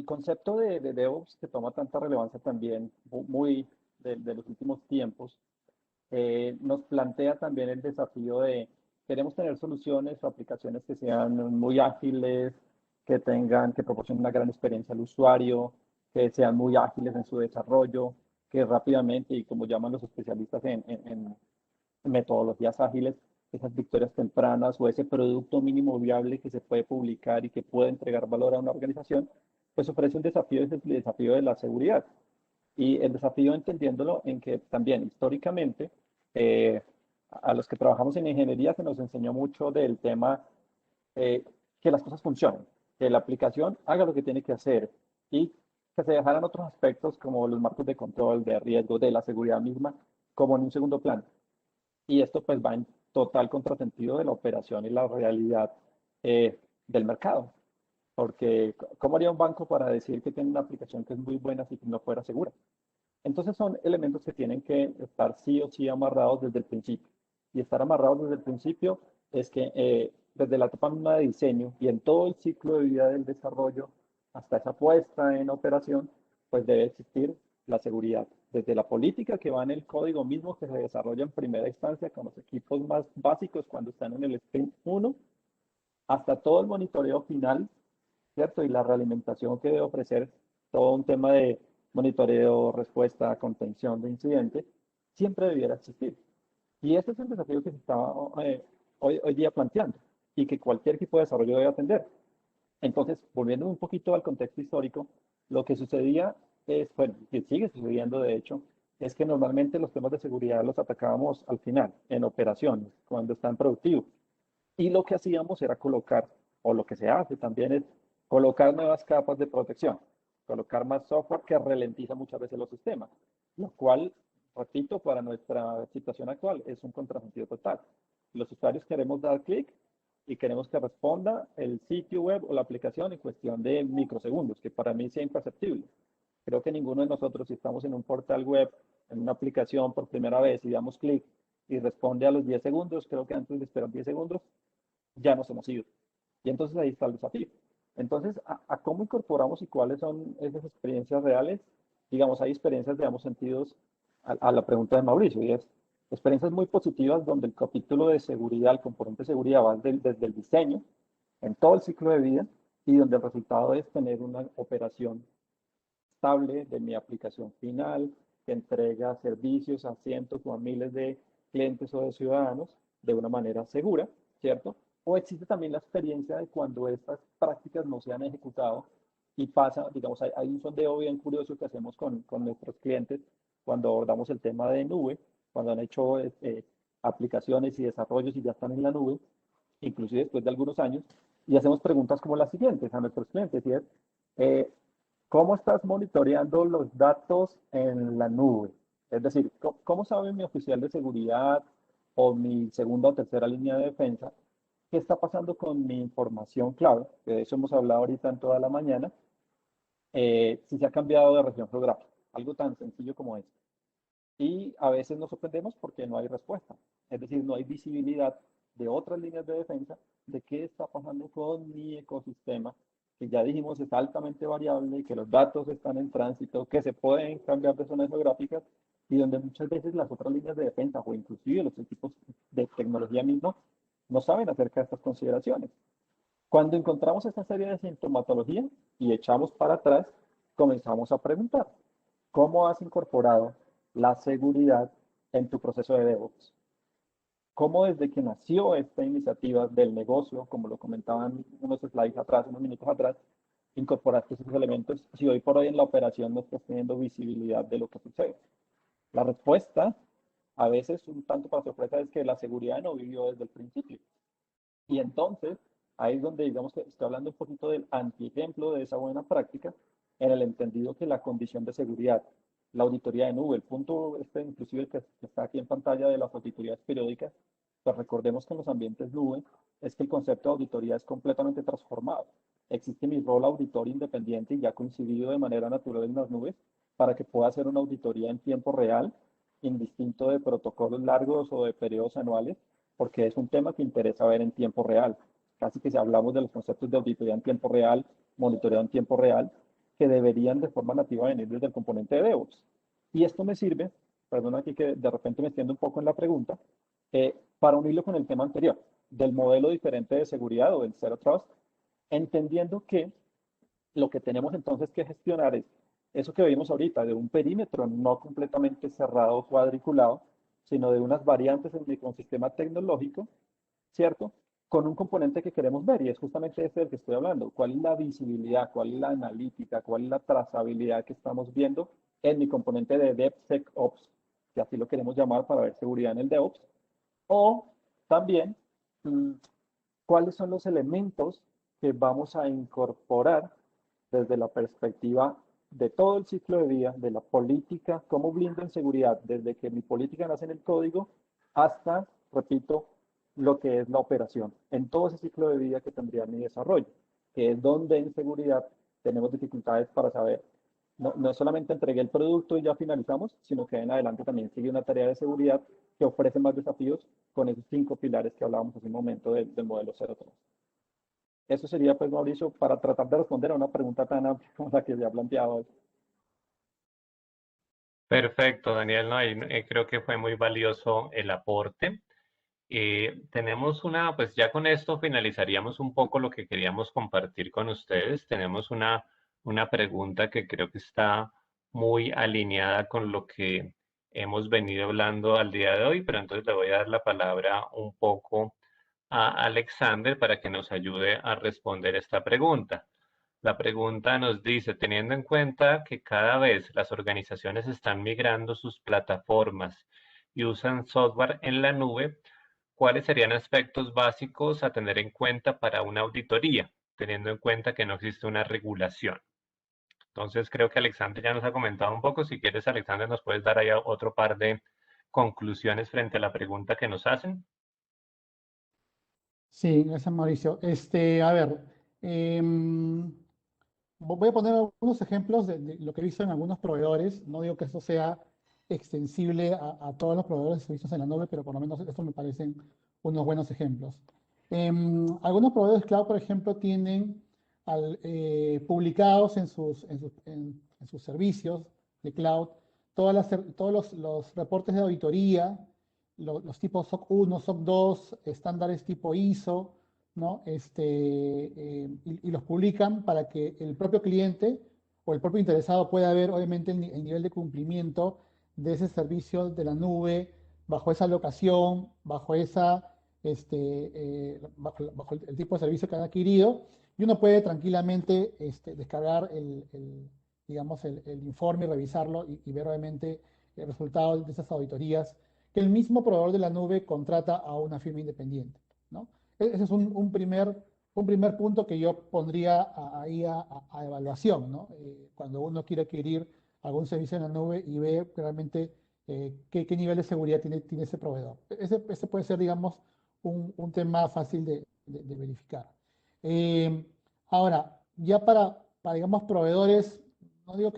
S2: concepto de DevOps que toma tanta relevancia también, muy de los últimos tiempos, nos plantea también el desafío de, queremos tener soluciones o aplicaciones que sean muy ágiles, que proporcionen una gran experiencia al usuario, que sean muy ágiles en su desarrollo, que rápidamente, y como llaman los especialistas en metodologías ágiles, esas victorias tempranas o ese producto mínimo viable que se puede publicar y que puede entregar valor a una organización, pues ofrece un desafío, es el desafío de la seguridad. Y el desafío entendiéndolo en que también históricamente a los que trabajamos en ingeniería se nos enseñó mucho del tema que las cosas funcionen, que la aplicación haga lo que tiene que hacer y que se dejaran otros aspectos como los marcos de control, de riesgo, de la seguridad misma, como en un segundo plano. Y esto pues va en total contrasentido de la operación y la realidad del mercado. Porque ¿cómo haría un banco para decir que tiene una aplicación que es muy buena si no fuera segura? Entonces son elementos que tienen que estar sí o sí amarrados desde el principio. Y estar amarrados desde el principio es que desde la etapa misma de diseño y en todo el ciclo de vida del desarrollo hasta esa puesta en operación, pues debe existir la seguridad desde la política que va en el código mismo que se desarrolla en primera instancia con los equipos más básicos cuando están en el sprint 1, hasta todo el monitoreo final, ¿cierto? Y la realimentación que debe ofrecer todo un tema de monitoreo, respuesta, contención de incidentes, siempre debiera existir. Y ese es el desafío que se está hoy día planteando y que cualquier equipo de desarrollo debe atender. Entonces, volviendo un poquito al contexto histórico, lo que sucedía es, bueno, que sigue sucediendo de hecho, es que normalmente los temas de seguridad los atacábamos al final, en operaciones, cuando están productivos. Y lo que hacíamos era colocar, o lo que se hace también es colocar nuevas capas de protección, colocar más software que ralentiza muchas veces los sistemas, lo cual, repito, para nuestra situación actual es un contrasentido total. Los usuarios queremos dar clic y queremos que responda el sitio web o la aplicación en cuestión de microsegundos, que para mí es imperceptible. Creo que ninguno de nosotros, si estamos en un portal web, en una aplicación por primera vez y damos clic y responde a los 10 segundos, creo que antes de esperar 10 segundos, ya nos hemos ido. Y entonces ahí está el desafío. Entonces, ¿a cómo incorporamos y cuáles son esas experiencias reales? Digamos, hay experiencias, digamos, sentidos a la pregunta de Mauricio, y es experiencias muy positivas donde el capítulo de seguridad, el componente de seguridad va desde el diseño, en todo el ciclo de vida, y donde el resultado es tener una operación estable de mi aplicación final, que entrega servicios a cientos o a miles de clientes o de ciudadanos de una manera segura, ¿cierto? O existe también la experiencia de cuando estas prácticas no se han ejecutado y pasa, digamos, hay un sondeo bien curioso que hacemos con nuestros clientes cuando abordamos el tema de nube, cuando han hecho aplicaciones y desarrollos y ya están en la nube, inclusive después de algunos años, y hacemos preguntas como las siguientes a nuestros clientes, y es, eh, ¿cómo estás monitoreando los datos en la nube? Es decir, ¿cómo sabe mi oficial de seguridad o mi segunda o tercera línea de defensa qué está pasando con mi información clave? Que de eso hemos hablado ahorita en toda la mañana, si se ha cambiado de región geográfica, algo tan sencillo como eso. Y a veces nos sorprendemos porque no hay respuesta. Es decir, no hay visibilidad de otras líneas de defensa de qué está pasando con mi ecosistema, que ya dijimos es altamente variable, que los datos están en tránsito, que se pueden cambiar de zonas geográficas y donde muchas veces las otras líneas de defensa o inclusive los equipos de tecnología mismos no saben acerca de estas consideraciones. Cuando encontramos esta serie de sintomatología y echamos para atrás, comenzamos a preguntar, ¿cómo has incorporado la seguridad en tu proceso de DevOps? ¿Cómo desde que nació esta iniciativa del negocio, como lo comentaban unos slides atrás, unos minutos atrás, incorporaste esos elementos si hoy por hoy en la operación no estás teniendo visibilidad de lo que sucede? La respuesta, a veces un tanto para sorpresa, es que la seguridad no vivió desde el principio. Y entonces, ahí es donde digamos que estoy hablando un poquito del antiejemplo de esa buena práctica, en el entendido que la condición de seguridad, la auditoría de nube, el punto este inclusive que está aquí en pantalla de las auditorías periódicas, pues recordemos que en los ambientes nube es que el concepto de auditoría es completamente transformado. Existe mi rol auditor independiente y ya coincidido de manera natural en las nubes para que pueda hacer una auditoría en tiempo real, indistinto de protocolos largos o de periodos anuales, porque es un tema que interesa ver en tiempo real. Casi que si hablamos de los conceptos de auditoría en tiempo real, monitoreo en tiempo real, que deberían de forma nativa venir desde el componente de DevOps. Y esto me sirve, perdona aquí que de repente me extiendo un poco en la pregunta, para unirlo con el tema anterior, del modelo diferente de seguridad o del Zero Trust, entendiendo que lo que tenemos entonces que gestionar es eso que vimos ahorita, de un perímetro no completamente cerrado o cuadriculado, sino de unas variantes en el ecosistema tecnológico, ¿cierto? Con un componente que queremos ver, y es justamente este del que estoy hablando. ¿Cuál es la visibilidad? ¿Cuál es la analítica? ¿Cuál es la trazabilidad que estamos viendo en mi componente de DevSecOps, que así lo queremos llamar para ver seguridad en el DevOps? O también, ¿cuáles son los elementos que vamos a incorporar desde la perspectiva de todo el ciclo de vida, de la política, cómo blindo en seguridad, desde que mi política nace en el código hasta, repito, lo que es la operación, en todo ese ciclo de vida que tendría mi desarrollo, que es donde en seguridad tenemos dificultades para saber, no solamente entregué el producto y ya finalizamos, sino que en adelante también sigue una tarea de seguridad que ofrece más desafíos con esos 5 pilares que hablábamos hace un momento del modelo 03. Eso sería, pues, Mauricio, para tratar de responder a una pregunta tan amplia como la que se ha planteado hoy.
S1: Perfecto, Daniel. No, creo que fue muy valioso el aporte. Tenemos pues ya con esto finalizaríamos un poco lo que queríamos compartir con ustedes. Tenemos una pregunta que creo que está muy alineada con lo que hemos venido hablando al día de hoy, pero entonces le voy a dar la palabra un poco a Alexander para que nos ayude a responder esta pregunta. La pregunta nos dice, teniendo en cuenta que cada vez las organizaciones están migrando sus plataformas y usan software en la nube, ¿cuáles serían aspectos básicos a tener en cuenta para una auditoría, teniendo en cuenta que no existe una regulación? Entonces, creo que Alexander ya nos ha comentado un poco. Si quieres, Alexander, nos puedes dar ahí otro par de conclusiones frente a la pregunta que nos hacen.
S3: Sí, gracias Mauricio. A ver, voy a poner algunos ejemplos de lo que he visto en algunos proveedores. No digo que esto sea extensible a todos los proveedores de servicios en la nube, pero por lo menos estos me parecen unos buenos ejemplos. Algunos proveedores cloud, por ejemplo, tienen publicados en sus servicios de cloud todos los reportes de auditoría, los tipos SOC 1, SOC 2, estándares tipo ISO, ¿no? Y los publican para que el propio cliente o el propio interesado pueda ver, obviamente, el nivel de cumplimiento de ese servicio de la nube bajo esa locación, bajo el tipo de servicio que han adquirido, y uno puede tranquilamente descargar digamos, el informe, revisarlo y ver, obviamente, el resultado de esas auditorías que el mismo proveedor de la nube contrata a una firma independiente, ¿no? Ese es un primer punto que yo pondría ahí a evaluación, ¿no? Cuando uno quiere adquirir algún servicio en la nube y ve realmente qué nivel de seguridad tiene ese proveedor. Ese puede ser, digamos, un tema fácil de verificar. Eh, Ahora, ya digamos, proveedores, no digo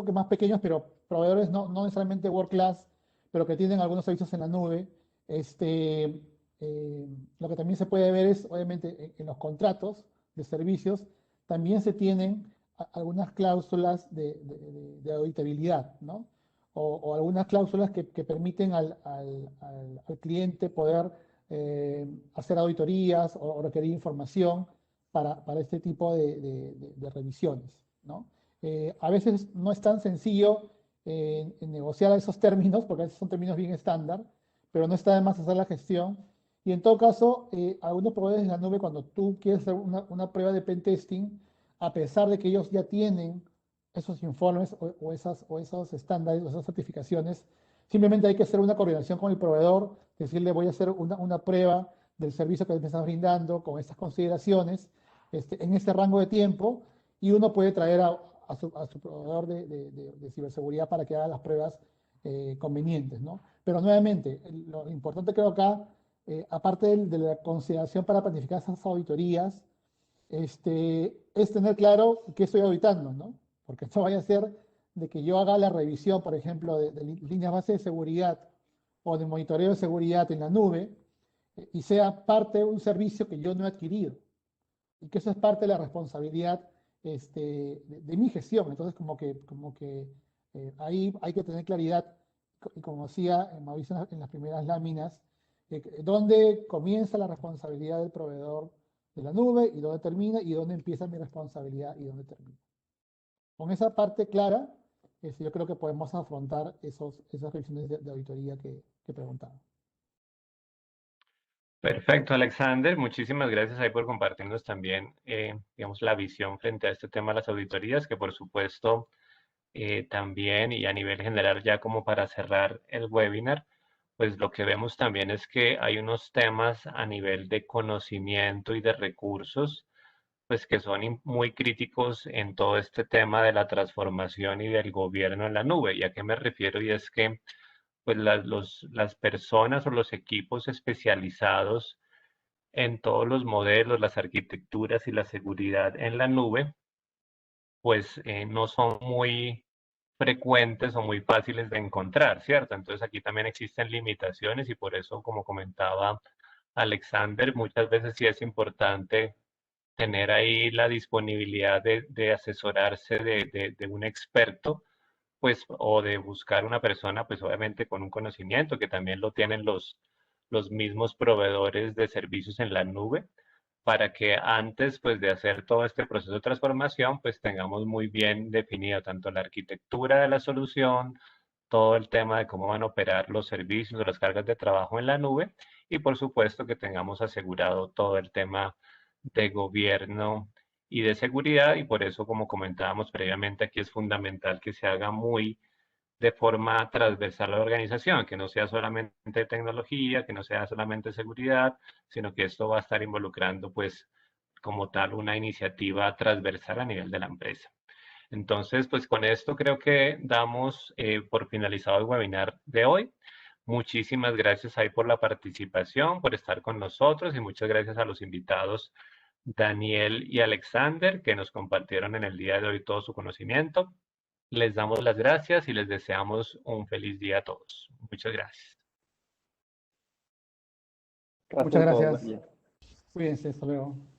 S3: que más pequeños, pero proveedores no necesariamente world class, pero que tienen algunos servicios en la nube, este, lo que también se puede ver es, obviamente, en los contratos de servicios, también se tienen algunas cláusulas de auditabilidad, ¿no? O algunas cláusulas que permiten al cliente poder hacer auditorías o requerir información para este tipo de revisiones, ¿no? A veces no es tan sencillo en negociar esos términos, porque a veces son términos bien estándar, pero no está de más hacer la gestión. Y en todo caso, algunos proveedores de la nube, cuando tú quieres hacer una prueba de pentesting, a pesar de que ellos ya tienen esos informes o esos estándares o esas certificaciones, simplemente hay que hacer una coordinación con el proveedor, decirle voy a hacer una prueba del servicio que me estás brindando con estas consideraciones en este rango de tiempo, y uno puede traer a su proveedor de ciberseguridad para que haga las pruebas convenientes, ¿no? Pero nuevamente, lo importante creo acá, aparte de la consideración para planificar esas auditorías, es tener claro qué estoy auditando, ¿no? Porque esto vaya a ser de que yo haga la revisión, por ejemplo, de líneas base de seguridad o de monitoreo de seguridad en la nube, y sea parte de un servicio que yo no he adquirido, y que eso es parte de la responsabilidad de mi gestión. Entonces, como que ahí hay que tener claridad, y como decía Mauricio en las primeras láminas, dónde comienza la responsabilidad del proveedor de la nube y dónde termina, y dónde empieza mi responsabilidad y dónde termina. Con esa parte clara, yo creo que podemos afrontar esas revisiones de auditoría que preguntaban.
S1: Perfecto, Alexander. Muchísimas gracias ahí por compartirnos también, digamos, la visión frente a este tema de las auditorías, que por supuesto también y a nivel general ya como para cerrar el webinar, pues lo que vemos también es que hay unos temas a nivel de conocimiento y de recursos, pues que son muy críticos en todo este tema de la transformación y del gobierno en la nube. ¿Y a qué me refiero? Y es que pues las personas o los equipos especializados en todos los modelos, las arquitecturas y la seguridad en la nube, pues no son muy frecuentes o muy fáciles de encontrar, ¿cierto? Entonces aquí también existen limitaciones y por eso, como comentaba Alexander, muchas veces sí es importante tener ahí la disponibilidad de asesorarse de un experto pues, o de buscar una persona, pues obviamente con un conocimiento, que también lo tienen los mismos proveedores de servicios en la nube, para que antes, pues, de hacer todo este proceso de transformación, pues tengamos muy bien definido tanto la arquitectura de la solución, todo el tema de cómo van a operar los servicios, las cargas de trabajo en la nube, y por supuesto que tengamos asegurado todo el tema de gobierno y de seguridad, y por eso, como comentábamos previamente, aquí es fundamental que se haga muy de forma transversal a la organización, que no sea solamente tecnología, que no sea solamente seguridad, sino que esto va a estar involucrando, pues, como tal, una iniciativa transversal a nivel de la empresa. Entonces, pues con esto creo que damos por finalizado el webinar de hoy. Muchísimas gracias ahí por la participación, por estar con nosotros, y muchas gracias a los invitados Daniel y Alexander, que nos compartieron en el día de hoy todo su conocimiento. Les damos las gracias y les deseamos un feliz día a todos. Muchas gracias.
S2: Gracias
S3: Muchas
S2: a todos, buen
S3: gracias.
S2: día.
S3: Cuídense, hasta luego.